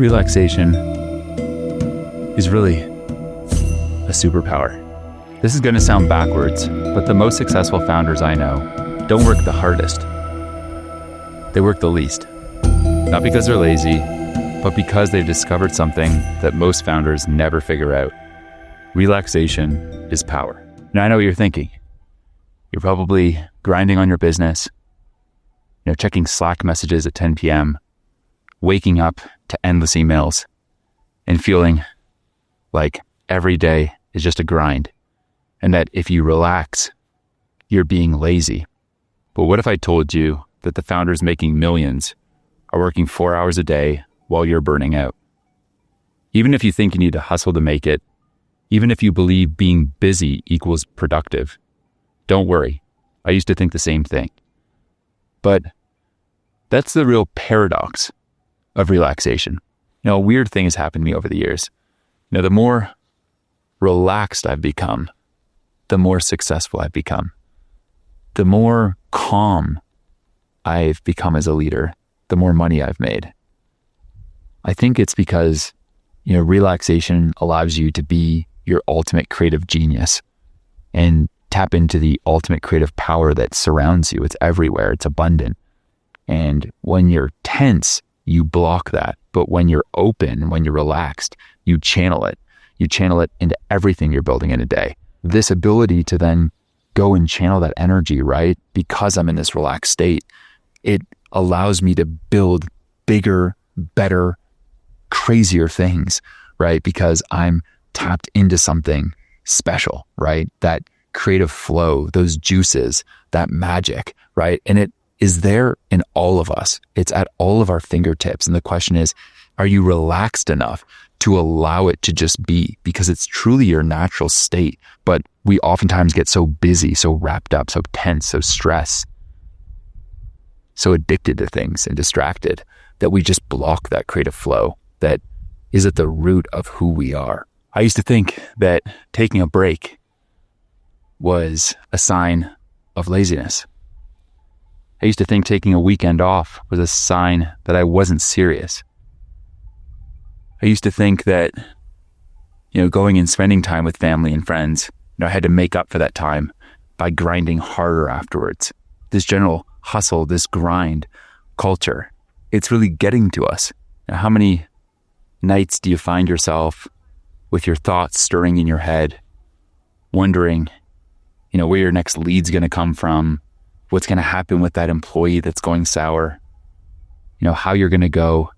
Relaxation is really a superpower. This is going to sound backwards, but the most successful founders I know don't work the hardest. They work the least. Not because they're lazy, but because they've discovered something that most founders never figure out. Relaxation is power. Now I know what you're thinking. You're probably grinding on your business, checking Slack messages at 10 p.m., waking up to endless emails, and feeling like every day is just a grind, and that if you relax, you're being lazy. But what if I told you that the founders making millions are working 4 hours a day while you're burning out? Even if you think you need to hustle to make it, even if you believe being busy equals productive, don't worry. I used to think the same thing. But that's the real paradox of relaxation. A weird thing has happened to me over the years. The more relaxed I've become, the more successful I've become. The more calm I've become as a leader, the more money I've made. I think it's because, relaxation allows you to be your ultimate creative genius and tap into the ultimate creative power that surrounds you. It's everywhere. It's abundant. And when you're tense, you block that. But when you're open, when you're relaxed, you channel it. You channel it into everything you're building in a day. This ability to then go and channel that energy, right? Because I'm in this relaxed state, it allows me to build bigger, better, crazier things, right? Because I'm tapped into something special, right? That creative flow, those juices, that magic, right? And it is there in all of us. It's at all of our fingertips. And the question is, are you relaxed enough to allow it to just be? Because it's truly your natural state. But we oftentimes get so busy, so wrapped up, so tense, so stressed, so addicted to things and distracted that we just block that creative flow that is at the root of who we are. I used to think that taking a break was a sign of laziness. I used to think taking a weekend off was a sign that I wasn't serious. I used to think that, going and spending time with family and friends, I had to make up for that time by grinding harder afterwards. This general hustle, this grind culture, it's really getting to us. Now, how many nights do you find yourself with your thoughts stirring in your head, wondering, where your next lead's going to come from, what's going to happen with that employee that's going sour, how you're going to go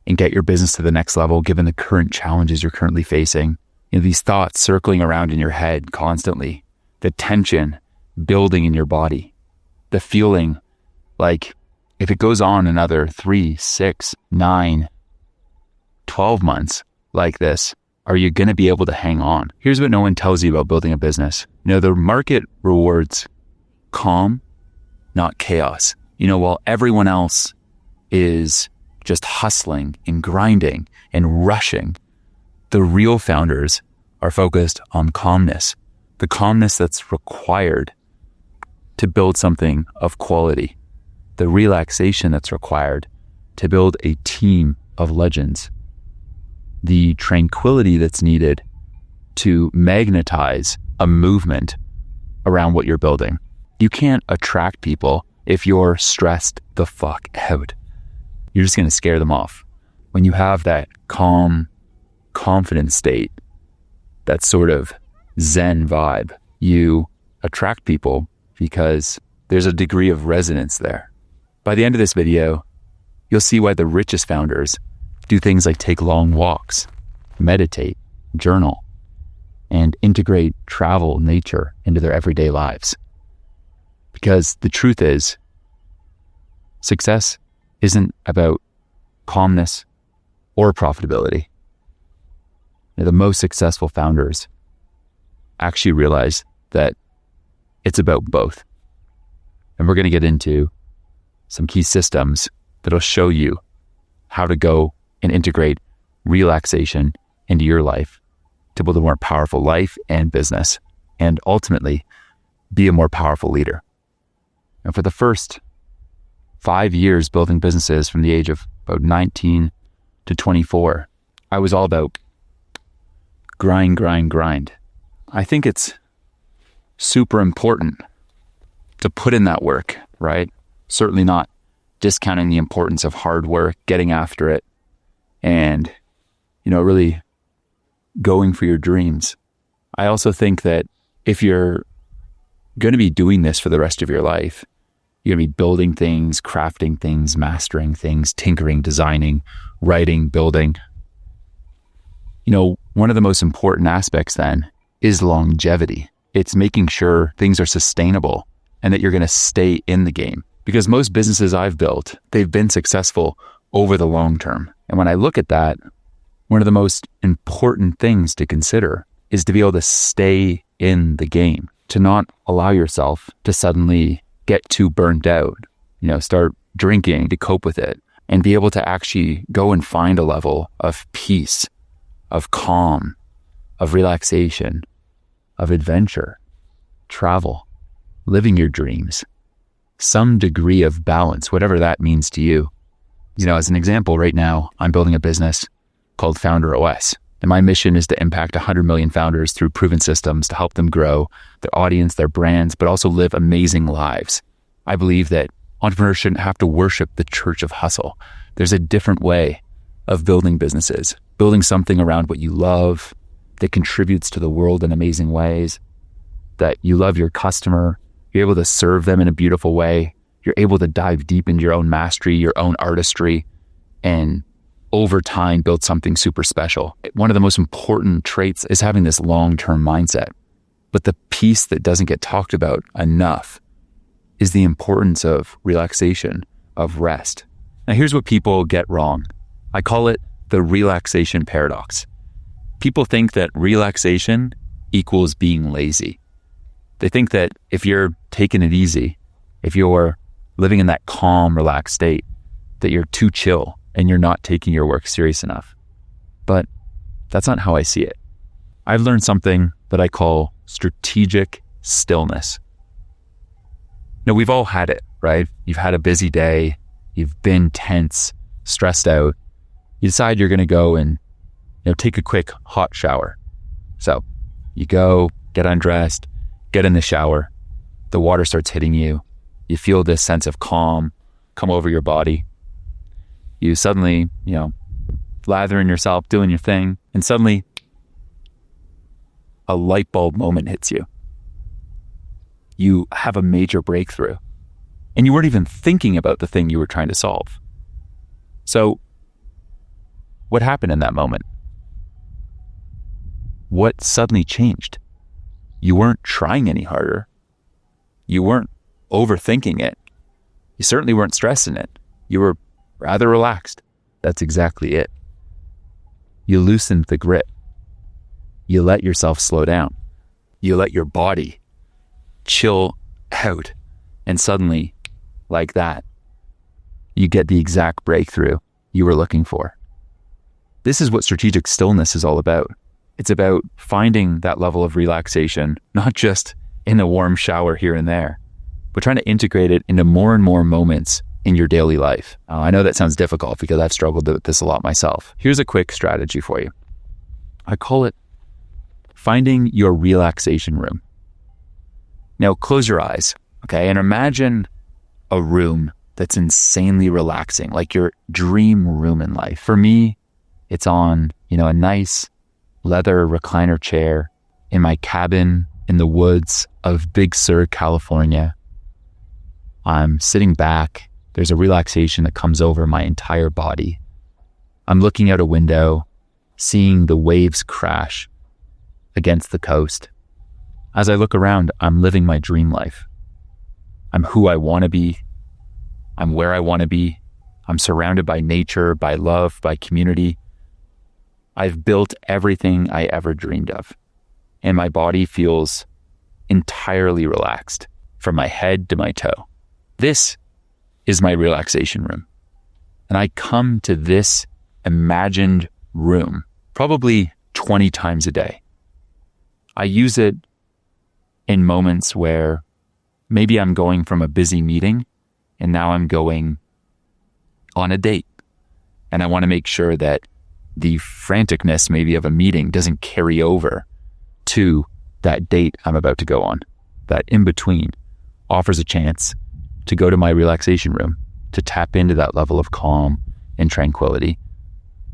and get your business to the next level given the current challenges you're currently facing. These thoughts circling around in your head constantly, the tension building in your body, the feeling like if it goes on another 3, 6, 9, 12 months like this, are you going to be able to hang on? Here's what no one tells you about building a business. The market rewards calm, not chaos. While everyone else is just hustling and grinding and rushing, the real founders are focused on calmness, the calmness that's required to build something of quality, the relaxation that's required to build a team of legends, the tranquility that's needed to magnetize a movement around what you're building. You can't attract people if you're stressed the fuck out. You're just going to scare them off. When you have that calm, confident state, that sort of Zen vibe, you attract people because there's a degree of resonance there. By the end of this video, you'll see why the richest founders do things like take long walks, meditate, journal, and integrate travel, nature into their everyday lives. Because the truth is, success isn't about calmness or profitability. The most successful founders actually realize that it's about both. And we're going to get into some key systems that'll show you how to go and integrate relaxation into your life to build a more powerful life and business, and ultimately be a more powerful leader. And for the first 5 years building businesses from the age of about 19 to 24, I was all about grind, grind, grind. I think it's super important to put in that work, right? Certainly not discounting the importance of hard work, getting after it, and, really going for your dreams. I also think that if you're going to be doing this for the rest of your life, you're going to be building things, crafting things, mastering things, tinkering, designing, writing, building. One of the most important aspects then is longevity. It's making sure things are sustainable and that you're going to stay in the game. Because most businesses I've built, they've been successful over the long term. And when I look at that, one of the most important things to consider is to be able to stay in the game, to not allow yourself to suddenly get too burnt out, start drinking to cope with it, and be able to actually go and find a level of peace, of calm, of relaxation, of adventure, travel, living your dreams, some degree of balance, whatever that means to you. As an example, right now, I'm building a business called Founder OS. And my mission is to impact 100 million founders through proven systems to help them grow their audience, their brands, but also live amazing lives. I believe that entrepreneurs shouldn't have to worship the church of hustle. There's a different way of building businesses, building something around what you love that contributes to the world in amazing ways, that you love your customer, you're able to serve them in a beautiful way, you're able to dive deep into your own mastery, your own artistry, and over time build something super special. One of the most important traits is having this long-term mindset. But the piece that doesn't get talked about enough is the importance of relaxation, of rest. Now, here's what people get wrong. I call it the relaxation paradox. People think that relaxation equals being lazy. They think that if you're taking it easy, if you're living in that calm, relaxed state, that you're too chill and you're not taking your work serious enough. But that's not how I see it. I've learned something that I call strategic stillness. Now, we've all had it, right? You've had a busy day, you've been tense, stressed out. You decide you're going to go and take a quick hot shower. So you go, get undressed, get in the shower. The water starts hitting you. You feel this sense of calm come over your body. You suddenly, lather in yourself, doing your thing, and suddenly a light bulb moment hits you. You have a major breakthrough, and you weren't even thinking about the thing you were trying to solve. So, what happened in that moment? What suddenly changed? You weren't trying any harder. You weren't overthinking it. You certainly weren't stressing it. You were rather relaxed. That's exactly it. You loosened the grip. You let yourself slow down. You let your body chill out. And suddenly, like that, you get the exact breakthrough you were looking for. This is what strategic stillness is all about. It's about finding that level of relaxation, not just in a warm shower here and there, but trying to integrate it into more and more moments in your daily life. I know that sounds difficult because I've struggled with this a lot myself. Here's a quick strategy for you. I call it finding your relaxation room. Now close your eyes, okay? And imagine a room that's insanely relaxing, like your dream room in life. For me, it's on, a nice leather recliner chair in my cabin in the woods of Big Sur, California. I'm sitting back. There's a relaxation that comes over my entire body. I'm looking out a window, seeing the waves crash against the coast. As I look around, I'm living my dream life. I'm who I want to be. I'm where I want to be. I'm surrounded by nature, by love, by community. I've built everything I ever dreamed of. And my body feels entirely relaxed from my head to my toe. This is my relaxation room. And I come to this imagined room probably 20 times a day. I use it in moments where maybe I'm going from a busy meeting and now I'm going on a date. And I want to make sure that the franticness maybe of a meeting doesn't carry over to that date I'm about to go on. That in between offers a chance to go to my relaxation room, to tap into that level of calm and tranquility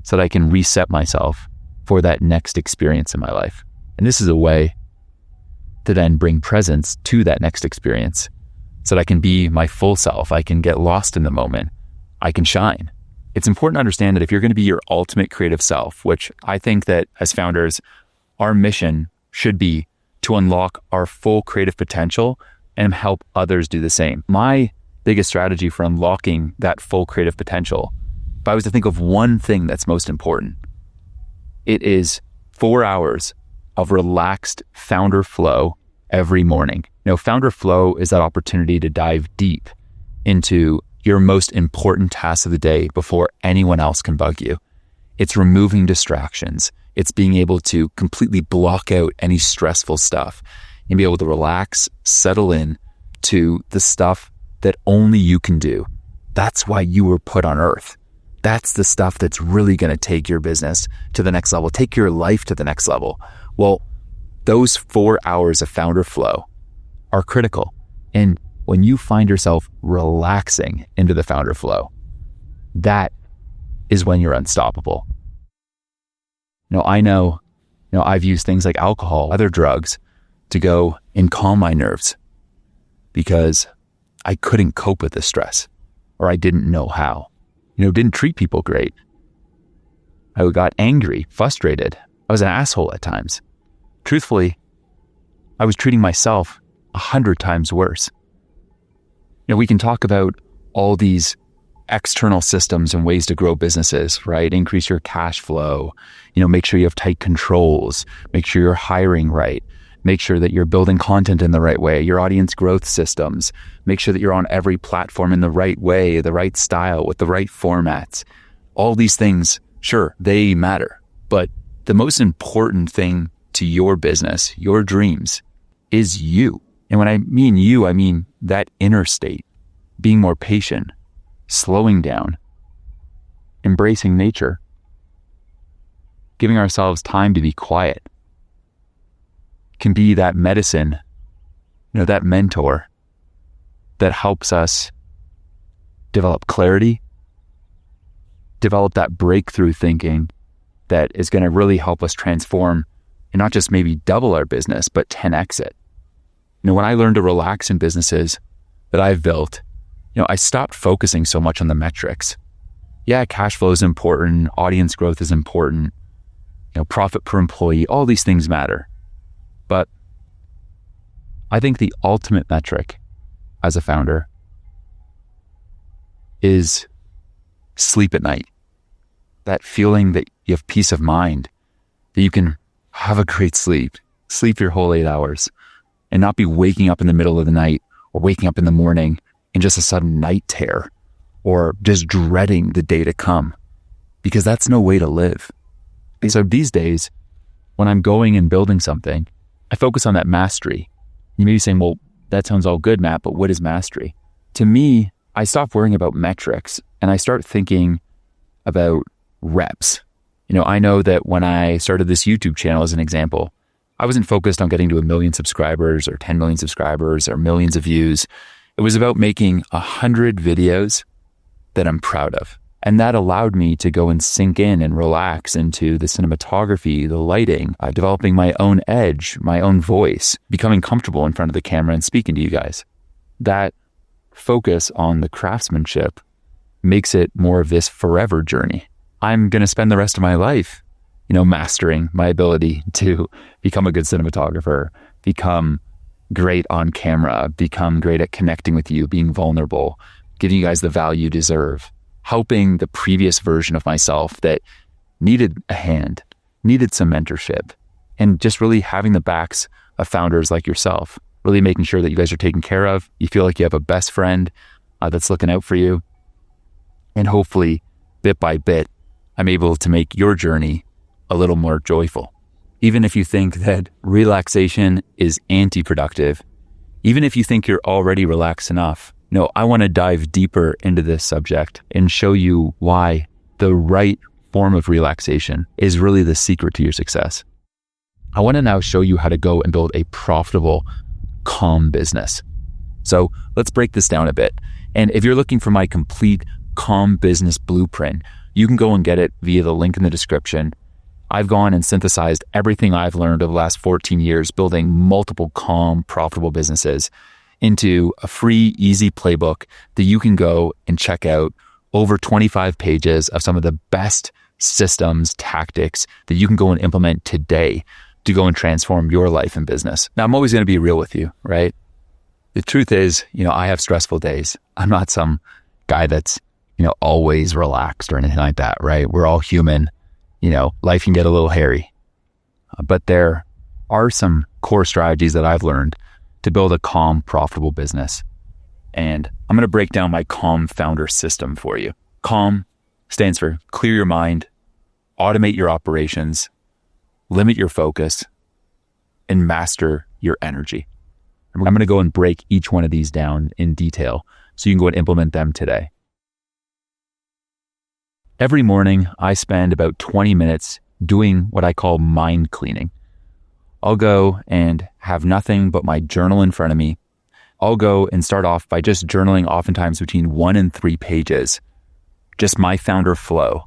so that I can reset myself for that next experience in my life. And this is a way to then bring presence to that next experience so that I can be my full self. I can get lost in the moment. I can shine. It's important to understand that if you're going to be your ultimate creative self, which I think that as founders, our mission should be to unlock our full creative potential and help others do the same. My biggest strategy for unlocking that full creative potential, if I was to think of one thing that's most important, it is 4 hours of relaxed founder flow every morning. Founder flow is that opportunity to dive deep into your most important tasks of the day before anyone else can bug you. It's removing distractions. It's being able to completely block out any stressful stuff and be able to relax, settle in to the stuff that only you can do. That's why you were put on earth. That's the stuff that's really going to take your business to the next level, take your life to the next level. Well, those 4 hours of founder flow are critical. And when you find yourself relaxing into the founder flow, that is when you're unstoppable. I know I've used things like alcohol, other drugs to go and calm my nerves because I couldn't cope with the stress, or I didn't know how. Didn't treat people great. I got angry, frustrated. I was an asshole at times. Truthfully, I was treating myself 100 times worse. We can talk about all these external systems and ways to grow businesses, right? Increase your cash flow, make sure you have tight controls, make sure you're hiring right, make sure that you're building content in the right way, your audience growth systems, make sure that you're on every platform in the right way, the right style, with the right formats. All these things, sure, they matter. But the most important thing to your business, your dreams, is you. And when I mean you, I mean that inner state, being more patient, slowing down, embracing nature, giving ourselves time to be quiet, can be that medicine, that mentor that helps us develop clarity, develop that breakthrough thinking that is going to really help us transform and not just maybe double our business, but 10x it. When I learned to relax in businesses that I've built, I stopped focusing so much on the metrics. Yeah, cash flow is important, audience growth is important, profit per employee, all these things matter. But I think the ultimate metric as a founder is sleep at night. That feeling that you have peace of mind, that you can have a great sleep your whole 8 hours, and not be waking up in the middle of the night or waking up in the morning in just a sudden night terror or just dreading the day to come, because that's no way to live. And so these days, when I'm going and building something, I focus on that mastery. You may be saying, well, that sounds all good, Matt, but what is mastery? To me, I stop worrying about metrics and I start thinking about reps. I know that when I started this YouTube channel as an example, I wasn't focused on getting to 1 million subscribers or 10 million subscribers or millions of views. It was about making 100 videos that I'm proud of. And that allowed me to go and sink in and relax into the cinematography, the lighting, developing my own edge, my own voice, becoming comfortable in front of the camera and speaking to you guys. That focus on the craftsmanship makes it more of this forever journey. I'm going to spend the rest of my life, mastering my ability to become a good cinematographer, become great on camera, become great at connecting with you, being vulnerable, giving you guys the value you deserve, helping the previous version of myself that needed a hand, needed some mentorship, and just really having the backs of founders like yourself, really making sure that you guys are taken care of. You feel like you have a best friend that's looking out for you. And hopefully, bit by bit, I'm able to make your journey a little more joyful. Even if you think that relaxation is anti-productive, even if you think you're already relaxed enough, no, I want to dive deeper into this subject and show you why the right form of relaxation is really the secret to your success. I want to now show you how to go and build a profitable, calm business. So let's break this down a bit. And if you're looking for my complete calm business blueprint, you can go and get it via the link in the description. I've gone and synthesized everything I've learned over the last 14 years building multiple calm, profitable businesses into a free, easy playbook that you can go and check out. Over 25 pages of some of the best systems, tactics that you can go and implement today to go and transform your life and business. Now, I'm always going to be real with you, right? The truth is, I have stressful days. I'm not some guy that's, always relaxed or anything like that, right? We're all human. Life can get a little hairy. But there are some core strategies that I've learned to build a calm, profitable business. And I'm going to break down my Calm Founder system for you. Calm stands for clear your mind, automate your operations, limit your focus, and master your energy. I'm going to go and break each one of these down in detail so you can go and implement them today. Every morning, I spend about 20 minutes doing what I call mind cleaning. I'll go and have nothing but my journal in front of me. I'll go and start off by just journaling oftentimes between 1 and 3 pages, just my founder flow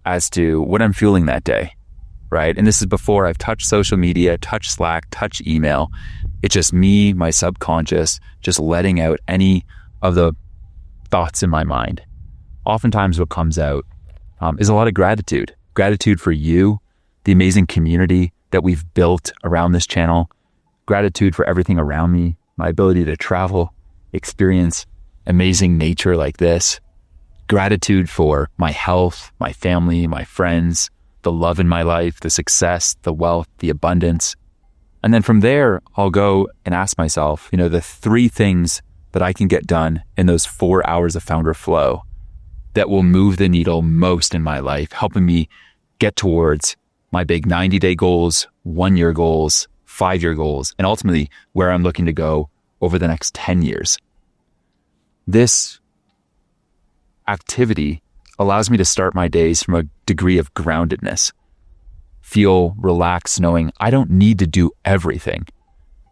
as to what I'm feeling that day, right? And this is before I've touched social media, touched Slack, touched email. It's just me, my subconscious, just letting out any of the thoughts in my mind. Oftentimes what comes out is a lot of gratitude. Gratitude for you, the amazing community that we've built around this channel. Gratitude for everything around me. My ability to travel, experience amazing nature like this. Gratitude for my health, my family, my friends, the love in my life, the success, the wealth, the abundance. And then from there, I'll go and ask myself, the 3 things that I can get done in those 4 hours of founder flow that will move the needle most in my life, helping me get towards my big 90-day goals, 1-year goals, 5-year goals, and ultimately where I'm looking to go over the next 10 years. This activity allows me to start my days from a degree of groundedness, feel relaxed knowing I don't need to do everything.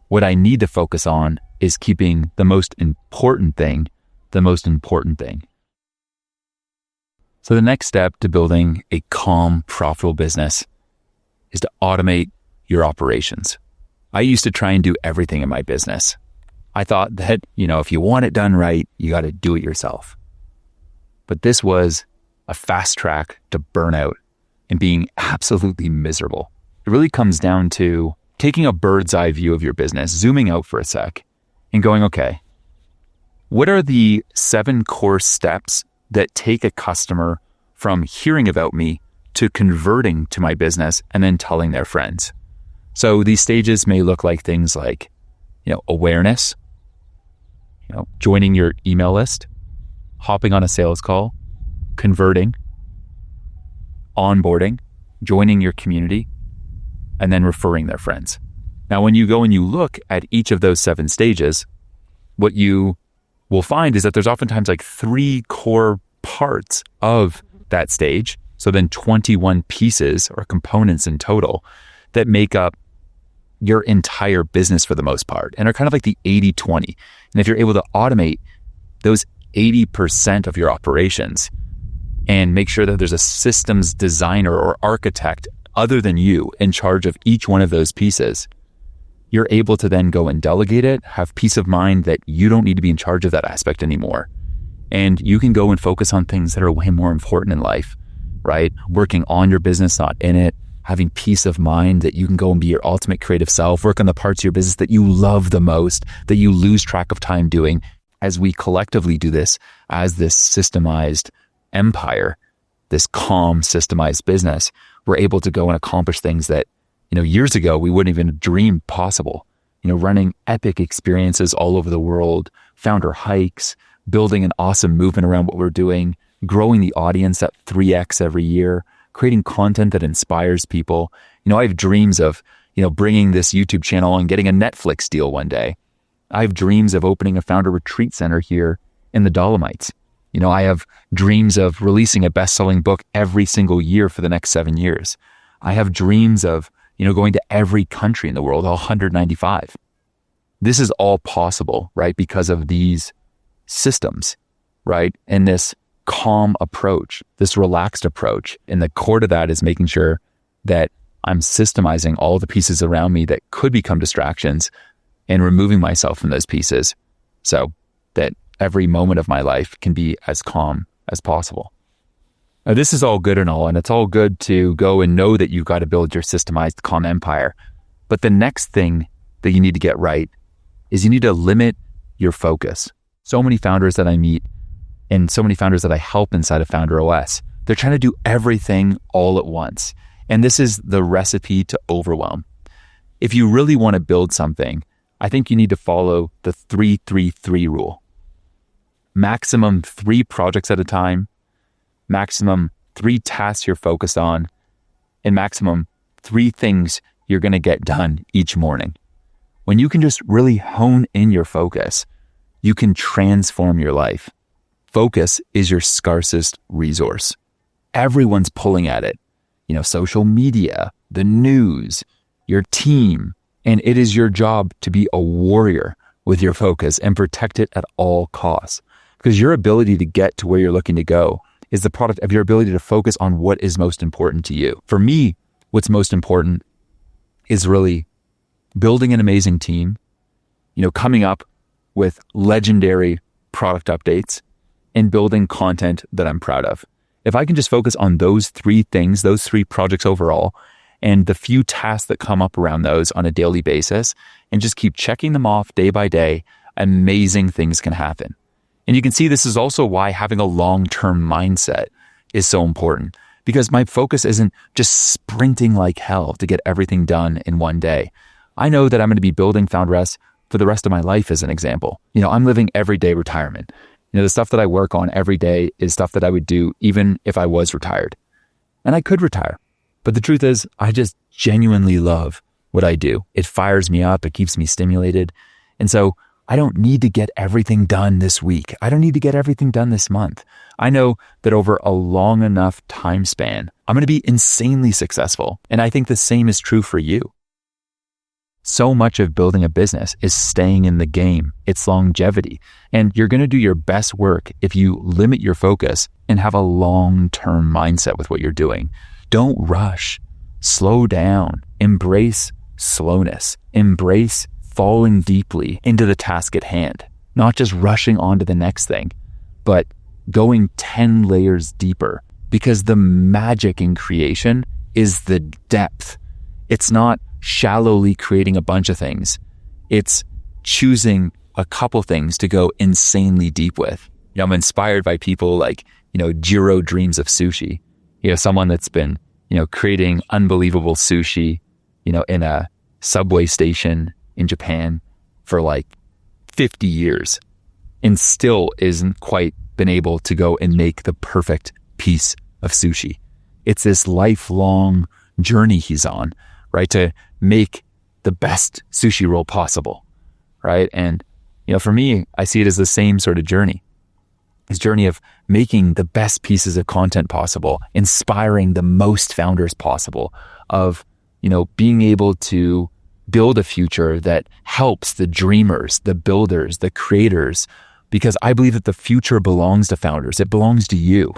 What I need to focus on is keeping the most important thing, the most important thing. So the next step to building a calm, profitable business is to automate your operations. I used to try and do everything in my business. I thought that, if you want it done right, you got to do it yourself. But this was a fast track to burnout and being absolutely miserable. It really comes down to taking a bird's eye view of your business, zooming out for a sec and going, okay, what are the 7 core steps that take a customer from hearing about me to converting to my business and then telling their friends? So these stages may look like things like, awareness, joining your email list, hopping on a sales call, converting, onboarding, joining your community, and then referring their friends. Now, when you go and you look at each of those 7 stages, what you will find is that there's oftentimes like 3 core parts of that stage. So then 21 pieces or components in total that make up your entire business for the most part and are kind of like the 80-20. And if you're able to automate those 80% of your operations and make sure that there's a systems designer or architect other than you in charge of each one of those pieces, you're able to then go and delegate it, have peace of mind that you don't need to be in charge of that aspect anymore. And you can go and focus on things that are way more important in life, right? Working on your business, not in it, having peace of mind that you can go and be your ultimate creative self, work on the parts of your business that you love the most, that you lose track of time doing. As we collectively do this as this systemized empire, this calm, systemized business, we're able to go and accomplish things that, years ago we wouldn't even dream possible. Running epic experiences all over the world, founder hikes, building an awesome movement around what we're doing, growing the audience at 3x every year, creating content that inspires people. I have dreams of, bringing this YouTube channel and getting a Netflix deal one day. I have dreams of opening a founder retreat center here in the Dolomites. I have dreams of releasing a best-selling book every single year for the next 7 years. I have dreams of, going to every country in the world, all 195. This is all possible, right? Because of these systems, right? And this calm approach, this relaxed approach. And the core to that is making sure that I'm systemizing all the pieces around me that could become distractions and removing myself from those pieces so that every moment of my life can be as calm as possible. Now, this is all good and all, and it's all good to go and know that you've got to build your systemized calm empire. But the next thing that you need to get right is you need to limit your focus. So many founders that I meet and so many founders that I help inside of Founder OS, they're trying to do everything all at once. And this is the recipe to overwhelm. If you really want to build something, I think you need to follow the 3-3-3 rule. Maximum 3 projects at a time, maximum 3 tasks you're focused on, and maximum 3 things you're going to get done each morning. When you can just really hone in your focus, you can transform your life. Focus is your scarcest resource. Everyone's pulling at it. Social media, the news, your team, and it is your job to be a warrior with your focus and protect it at all costs. Because your ability to get to where you're looking to go is the product of your ability to focus on what is most important to you. For me, what's most important is really building an amazing team, coming up with legendary product updates, and building content that I'm proud of. If I can just focus on those 3 things, those 3 projects overall, and the few tasks that come up around those on a daily basis, and just keep checking them off day by day, amazing things can happen. And you can see this is also why having a long-term mindset is so important, because my focus isn't just sprinting like hell to get everything done in one day. I know that I'm going to be building FounderOS for the rest of my life, as an example. I'm living everyday retirement. The stuff that I work on every day is stuff that I would do even if I was retired. And I could retire. But the truth is, I just genuinely love what I do. It fires me up. It keeps me stimulated. And so I don't need to get everything done this week. I don't need to get everything done this month. I know that over a long enough time span, I'm going to be insanely successful. And I think the same is true for you. So much of building a business is staying in the game. It's longevity. And you're going to do your best work if you limit your focus and have a long-term mindset with what you're doing. Don't rush. Slow down. Embrace slowness. Embrace falling deeply into the task at hand. Not just rushing on to the next thing, but going 10 layers deeper. Because the magic in creation is the depth. It's not shallowly creating a bunch of things. It's choosing a couple things to go insanely deep with. I'm inspired by people like, Jiro dreams of sushi. Someone that's been, creating unbelievable sushi, in a subway station in Japan for like 50 years and still isn't quite been able to go and make the perfect piece of sushi. It's this lifelong journey he's on, right? To make the best sushi roll possible, right? And, for me, I see it as the same sort of journey. This journey of making the best pieces of content possible, inspiring the most founders possible, of, being able to build a future that helps the dreamers, the builders, the creators, because I believe that the future belongs to founders. It belongs to you.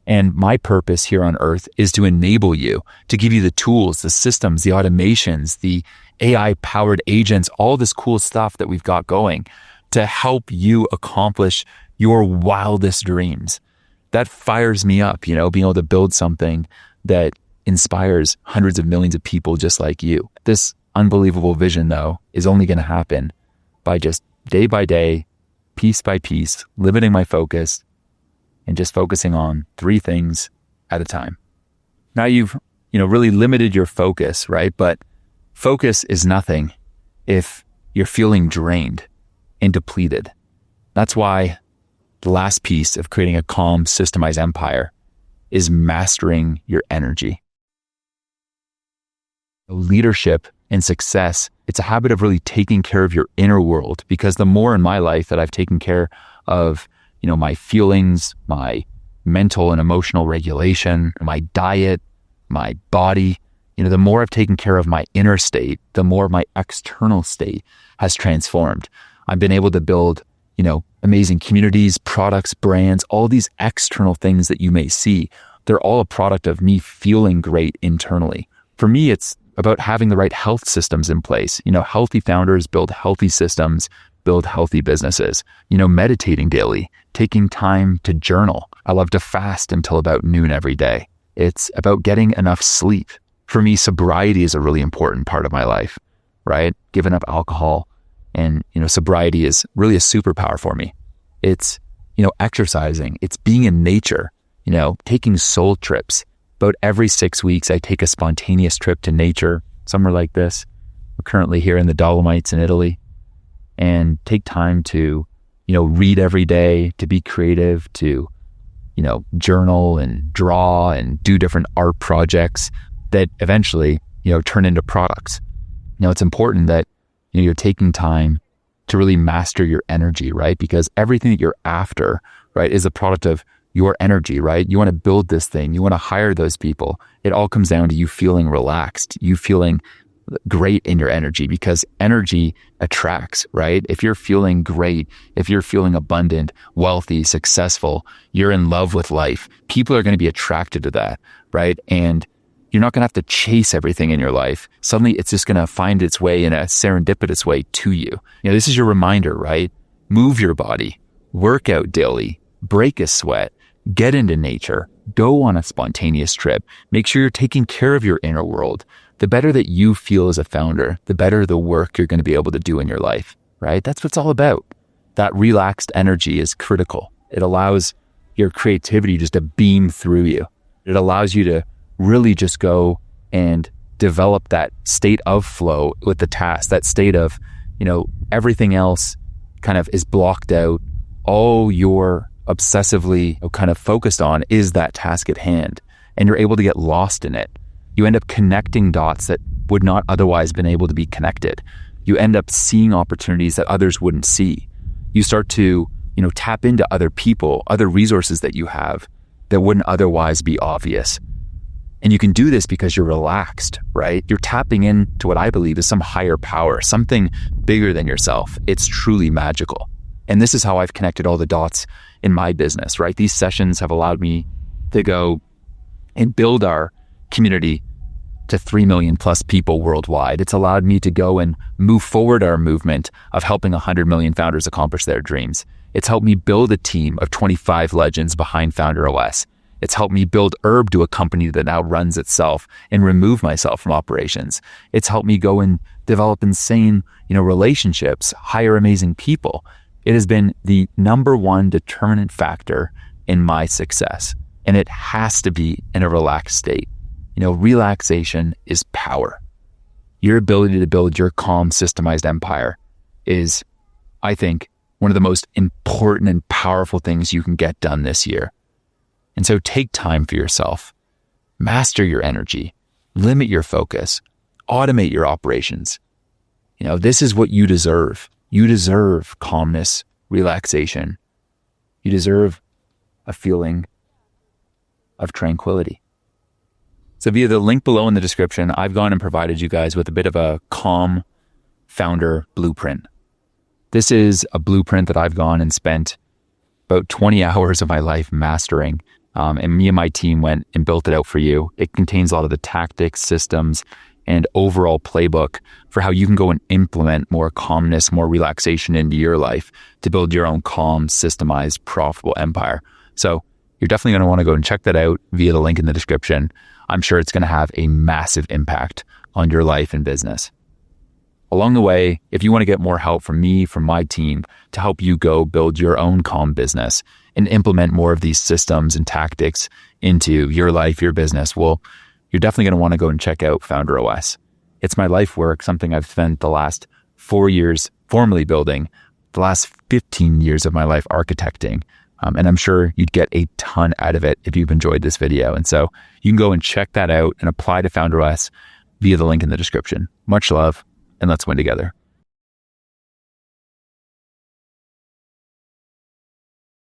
And my purpose here on earth is to enable you, to give you the tools, the systems, the automations, the AI-powered agents, all this cool stuff that we've got going to help you accomplish your wildest dreams. That fires me up, being able to build something that inspires hundreds of millions of people just like you. This unbelievable vision, though, is only going to happen by just day by day, piece by piece, limiting my focus, and just focusing on 3 things at a time. Now you've, really limited your focus, right? But focus is nothing if you're feeling drained and depleted. That's why the last piece of creating a calm, systemized empire is mastering your energy. Leadership and success, it's a habit of really taking care of your inner world, because the more in my life that I've taken care of my feelings, my mental and emotional regulation, my diet, my body. The more I've taken care of my inner state, the more my external state has transformed. I've been able to build, amazing communities, products, brands, all these external things that you may see. They're all a product of me feeling great internally. For me, it's about having the right health systems in place. Healthy founders build healthy systems, build healthy businesses. Meditating daily, taking time to journal. I love to fast until about noon every day. It's about getting enough sleep. For me, sobriety is a really important part of my life, right? Giving up alcohol and, sobriety is really a superpower for me. It's, exercising. It's being in nature, taking soul trips. About every 6 weeks, I take a spontaneous trip to nature, somewhere like this. We're currently here in the Dolomites in Italy, and take time to, read every day, to be creative, to, journal and draw and do different art projects that eventually, turn into products. It's important that, you're taking time to really master your energy, right? Because everything that you're after, right, is a product of your energy, right? You want to build this thing. You want to hire those people. It all comes down to you feeling relaxed, you feeling great in your energy, because energy attracts, right? If you're feeling great, if you're feeling abundant, wealthy, successful, you're in love with life, people are going to be attracted to that, right? And you're not going to have to chase everything in your life. Suddenly it's just going to find its way in a serendipitous way to you. This is your reminder, right? Move your body, work out daily, break a sweat, get into nature, go on a spontaneous trip, make sure you're taking care of your inner world. The better that you feel as a founder, the better the work you're going to be able to do in your life, right? That's what it's all about. That relaxed energy is critical. It allows your creativity just to beam through you. It allows you to really just go and develop that state of flow with the task, that state of, everything else kind of is blocked out. All you're obsessively kind of focused on is that task at hand, and you're able to get lost in it. You end up connecting dots that would not otherwise been able to be connected. You end up seeing opportunities that others wouldn't see. You start to, tap into other people, other resources that you have that wouldn't otherwise be obvious. And you can do this because you're relaxed, right? You're tapping into what I believe is some higher power, something bigger than yourself. It's truly magical. And this is how I've connected all the dots in my business, right? These sessions have allowed me to go and build our community to 3 million plus people worldwide. It's allowed me to go and move forward our movement of helping 100 million founders accomplish their dreams. It's helped me build a team of 25 legends behind Founder OS. It's helped me build Herb to a company that now runs itself and remove myself from operations. It's helped me go and develop insane, relationships, hire amazing people. It has been the number one determinant factor in my success. And it has to be in a relaxed state. Relaxation is power. Your ability to build your calm, systemized empire is, I think, one of the most important and powerful things you can get done this year. And so take time for yourself, master your energy, limit your focus, automate your operations. This is what you deserve. You deserve calmness, relaxation. You deserve a feeling of tranquility. So via the link below in the description, I've gone and provided you guys with a bit of a calm founder blueprint. This is a blueprint that I've gone and spent about 20 hours of my life mastering. And me and my team went and built it out for you. It contains a lot of the tactics, systems, and overall playbook for how you can go and implement more calmness, more relaxation into your life to build your own calm, systemized, profitable empire. So you're definitely going to want to go and check that out via the link in the description. I'm sure it's going to have a massive impact on your life and business. Along the way, if you want to get more help from me, from my team, to help you go build your own calm business and implement more of these systems and tactics into your life, your business, well, you're definitely going to want to go and check out Founder OS. It's my life work, something I've spent the last 4 years formally building, the last 15 years of my life architecting. And I'm sure you'd get a ton out of it if you've enjoyed this video. And so you can go and check that out and apply to Founder OS via the link in the description. Much love, and let's win together.